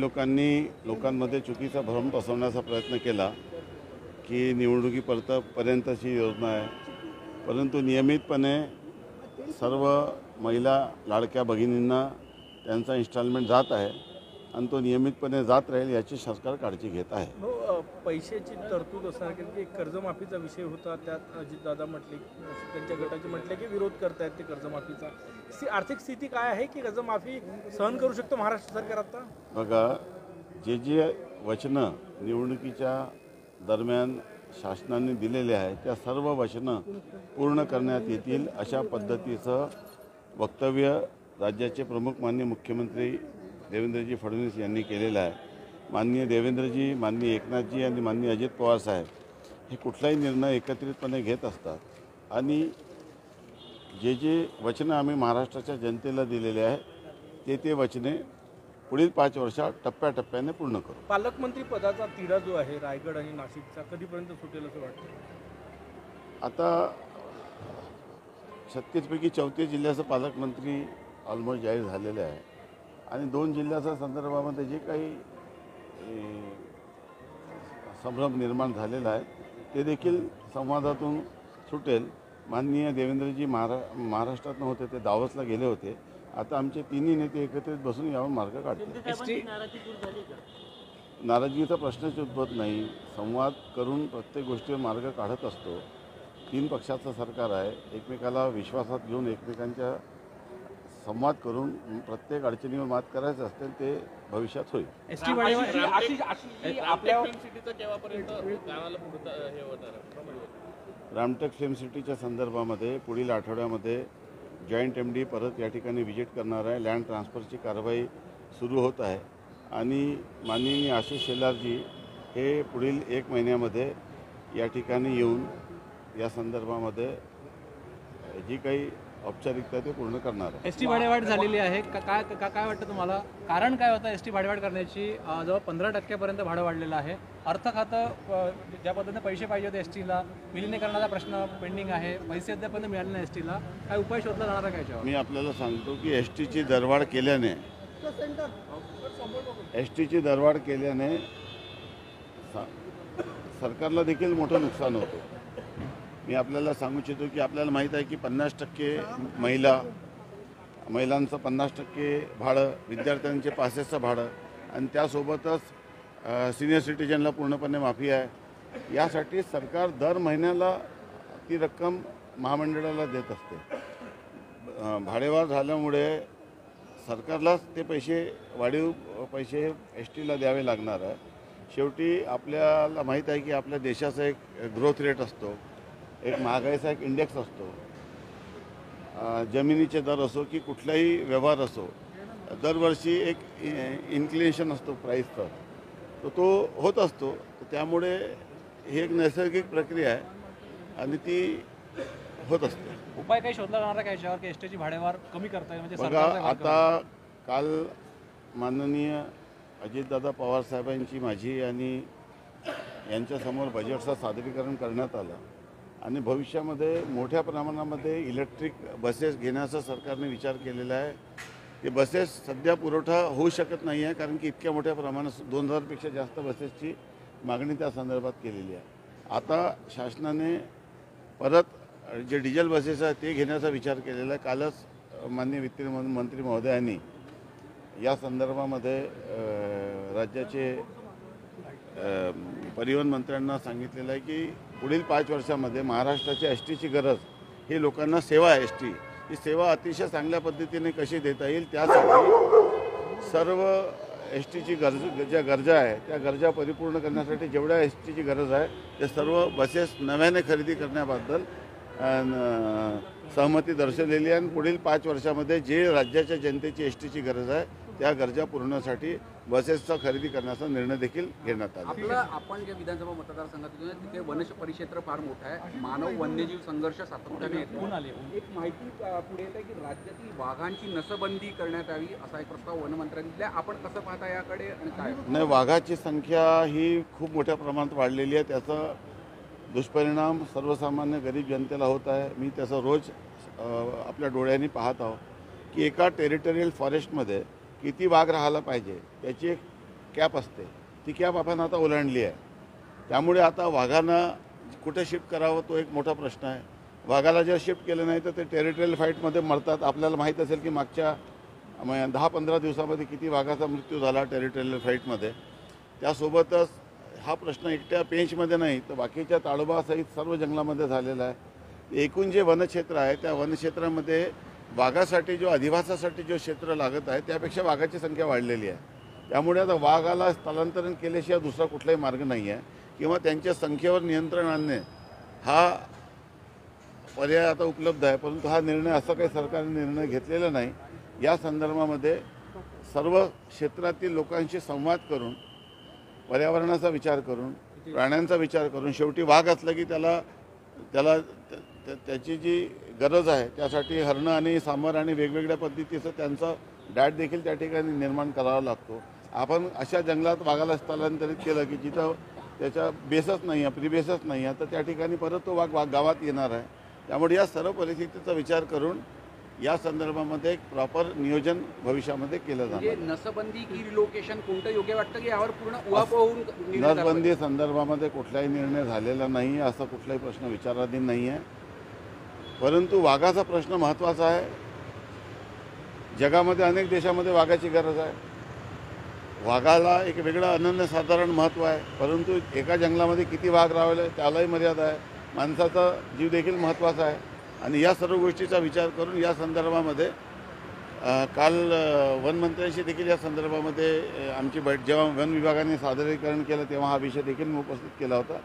लोकांमध्ये चुकीचा भ्रम पसरवण्याचा प्रयत्न केला की निवडणुकीपर्यंतची योजना आहे, परंतु नियमितपणे सर्व महिला लाडक्या भगिनींना त्यांचा इन्स्टॉलमेंट जात आहे आणि तो नियमितपणे जात राहील याची सरकार काळजी घेत आहे. पैशाची तरतूद असणार की कर्जमाफीचा विषय होता, त्यात अजितदादा म्हटले, त्यांच्या गटाचे म्हटले की विरोध करतायत ते कर्जमाफीचा. आर्थिक स्थिती काय आहे की कर्जमाफी सहन करू शकतो महाराष्ट्र सरकार? आता बघा, जे वचनं निवडणुकीच्या दरम्यान शासनाने दिलेले आहे त्या सर्व वचनं पूर्ण करण्यात येतील अशा पद्धतीचं वक्तव्य राज्याचे प्रमुख माननीय मुख्यमंत्री देवेंद्रजी फडणवीस यांनी केलेलं आहे. माननीय देवेंद्रजी, माननीय एकनाथजी आणि माननीय अजित पवार साहेब हे कुठलाही निर्णय एकत्रितपणे घेत असतात आणि जे वचनं आम्ही महाराष्ट्राच्या जनतेला दिलेले आहे ते वचने पुढील 5 वर्षात टप्प्याटप्प्याने पूर्ण करू. पालकमंत्री पदाचा तिढा जो आहे रायगड आणि नाशिकचा कधीपर्यंत सुटेल असं वाटतं? आता 36पैकी 34 जिल्ह्याचं पालकमंत्री ऑलमोस्ट जाहीर झालेले आहे आणि 2 जिल्ह्याच्या संदर्भामध्ये जे काही संभ्रम निर्माण झालेला आहे ते देखील संवादातून सुटेल. माननीय देवेंद्रजी महाराष्ट्रात नव्हते, ते दावोसला गेले होते. आता आमचे तिन्ही नेते एकत्रित बसून यावर मार्ग काढतील. नाराजगीचा प्रश्नच उद्भवत नाही. संवाद करून प्रत्येक गोष्टीवर मार्ग काढत असतो. 3 पक्षाचं सरकार आहे. एकमेकाला विश्वासात घेऊन एकमेकांच्या संवाद करून प्रत्येक अडचणीवर मात करायचं असते, ते भविष्यात होईल. रामटेक फिल्म सिटीच्या संदर्भामध्ये पुढील आठवड्यामध्ये जॉईंट MD परत या ठिकाणी व्हिजिट करणार आहे. लँड ट्रान्सफरची कारवाई सुरू होत आहे आणि माननीय आशिष शेलारजी हे पुढील 1 महिन्यामध्ये या ठिकाणी येऊन या संदर्भामध्ये जी काही औपचारिकता ते पूर्ण करणार आहे. ST भाडेवाढ झालेली आहे, काय वाटतं तुम्हाला? कारण काय होतं ST भाडेवाढ करण्याची? जवळ 15% भाडं वाढलेलं आहे. अर्थ खातं ज्या पद्धतीने पैसे पाहिजे होते STला, विलिनीकरणाचा प्रश्न पेंडिंग आहे, पैसे अद्यापर्यंत मिळाले नाही STला, काय उपाय शोधला जाणार आहे का? मी आपल्याला सांगतो की STची दरवाढ केल्याने सरकारला देखील मोठं नुकसान होतं. मी आपल्याला सांगू इच्छितो की आपल्याला माहीत आहे की 50% महिलांचं 50% भाडं, विद्यार्थ्यांचे पासेसचं भाडं आणि त्यासोबतच सिनियर सिटीजनला पूर्णपणे माफी आहे. यासाठी सरकार दर महिन्याला ती रक्कम महामंडळाला देत असते. भाडेवाढ झाल्यामुळे सरकारलाच ते वाढीव पैसे STला द्यावे लागणार आहे. शेवटी आपल्याला माहीत आहे की आपल्या देशाचा एक ग्रोथ रेट असतो, एक महागाईचा एक इंडेक्स असतो. जमिनीचे दर असो की कुठलाही व्यवहार असो, दरवर्षी एक इन्क्लिनेशन असतो प्राईसचा, तो होत असतो. त्यामुळे ही एक नैसर्गिक प्रक्रिया आहे आणि ती होत असते. उपाय काही शोधला जाणार का याच्यावर की STची भाडेवाढ कमी करता येईल? म्हणजे बघा, आता काल माननीय अजितदादा पवार साहेबांची माझी आणि यांच्यासमोर बजेटचं सादरीकरण करण्यात आलं आणि भविष्यामध्ये मोठ्या प्रमाणामध्ये इलेक्ट्रिक बसेस घेण्याचा सरकारने विचार केलेला आहे. ते बसेस सध्या पुरवठा होऊ शकत नाही आहे कारण की इतक्या मोठ्या प्रमाणात 2000पेक्षा जास्त बसेसची मागणी त्या संदर्भात केलेली आहे. आता शासनाने परत जे डिझेल बसेस आहेत ते घेण्याचा विचार केलेला आहे. कालच माननीय वित्त मंत्री महोदयांनी या संदर्भामध्ये राज्याचे परिवहन मंत्र्यांना सांगितलेलं आहे की पुढील 5 वर्षामध्ये महाराष्ट्राच्या STची गरज ही लोकांना सेवा आहे. ST ही सेवा अतिशय चांगल्या पद्धतीने कशी देता येईल त्यासाठी सर्व STची ज्या गरजा आहे त्या गरजा परिपूर्ण करण्यासाठी जेवढ्या STची गरज आहे ते सर्व बसेस नव्याने खरेदी करण्याबद्दल सहमती दर्शवलेली आहे आणि पुढील 5 वर्षामध्ये जे राज्याच्या जनतेची STची गरज आहे त्या गरजा पूर्णसाठी बसेसचा खरेदी करण्याचा निर्णय देखील घेण्यात आला. आपण जे विधानसभा मतदारसंघात तिथे वन परिक्षेत्र फार मोठं आहे, मानव वन्यजीव संघर्ष सातत्याने येतो. एक माहिती पुढे येत आहे की राज्यातील वाघांची नसबंदी करण्यात यावी असा एक प्रस्ताव वनमंत्र्यांनी दिला. आपण कसं पाहता याकडे आणि काय? नाही, वाघाची संख्या ही खूप मोठ्या प्रमाणात वाढलेली आहे. त्याचा दुष्परिणाम सर्वसामान्य गरीब जनतेला होत आहे. मी त्याचा रोज आपल्या डोळ्यांनी पाहत आहो की एका टेरिटोरियल फॉरेस्टमध्ये किती वाघ राहायला पाहिजे त्याची एक कॅप असते ती कॅप आपण आता ओलांडली आहे. त्यामुळे आता वाघांना कुठे शिफ्ट करावं तो एक मोठा प्रश्न आहे. वाघाला जर शिफ्ट केलं नाही तर ते टेरिटोरियल फाईटमध्ये मरतात. आपल्याला माहीत असेल की मागच्या 10-15 दिवसामध्ये किती वाघाचा मृत्यू झाला टेरिटोरियल फाईटमध्ये. त्यासोबतच हा प्रश्न एकट्या पेंचमध्ये नाही तर बाकीच्या ताडोबासहित सर्व जंगलामध्ये झालेला आहे. एकूण जे वनक्षेत्र आहे त्या वनक्षेत्रामध्ये वाघासाठी जो अधिवासासाठी जो क्षेत्र लागत आहे त्यापेक्षा वाघाची संख्या वाढलेली आहे. त्यामुळे आता वाघाला स्थलांतरण केल्याशिवाय दुसरा कुठलाही मार्ग नाही आहे किंवा त्यांच्या संख्येवर नियंत्रण आणणे हा पर्याय आता उपलब्ध आहे. परंतु हा निर्णय असा काही सरकारने निर्णय घेतलेला नाही. या संदर्भामध्ये सर्व क्षेत्रातील लोकांशी संवाद करून पर्यावरणाचा विचार करून प्राण्यांचा विचार करून शेवटी वाघ असलं की त्याची जी गरज आहे त्यासाठी हरणं आणि सांबर आणि वेगवेगळ्या पद्धतीचं त्यांचा डाएट देखील त्या ठिकाणी निर्माण करावा लागतो. आपण अशा जंगलात वाघाला स्थलांतरित केलं की जिथं त्याचा बेसच नाही आहे, प्रिबेसच नाही आहे, तर त्या ठिकाणी परत तो वाघ गावात येणार आहे. त्यामुळे या सर्व परिस्थितीचा विचार करून या संदर्भामध्ये एक प्रॉपर नियोजन भविष्यामध्ये केलं जाणार. म्हणजे नसबंदी की रिलोकेशन कोणतं योग्य वाटतं की यावर पूर्ण उहापोह होऊन निर्णय झाला नसबंदी संदर्भामध्ये कुठलाही निर्णय झालेला नाही, असा कुठलाही प्रश्न विचाराधीन नाही आहे. परंतु वाघाचा प्रश्न महत्त्वाचा आहे. जगामध्ये अनेक देशामध्ये वाघाची गरज आहे. वाघाला एक वेगळं अनन्यसाधारण महत्त्व आहे. परंतु एका जंगलामध्ये किती वाघ राहिले त्यालाही मर्यादा आहे. माणसाचा जीव देखील महत्त्वाचा आहे. आणि या सर्व गोष्टीचा विचार करून या संदर्भामध्ये काल वनमंत्र्यांशी देखील या संदर्भामध्ये आमची जेव्हा वन विभागाने सादरीकरण केलं तेव्हा हा विषय देखील मी उपस्थित केला होता.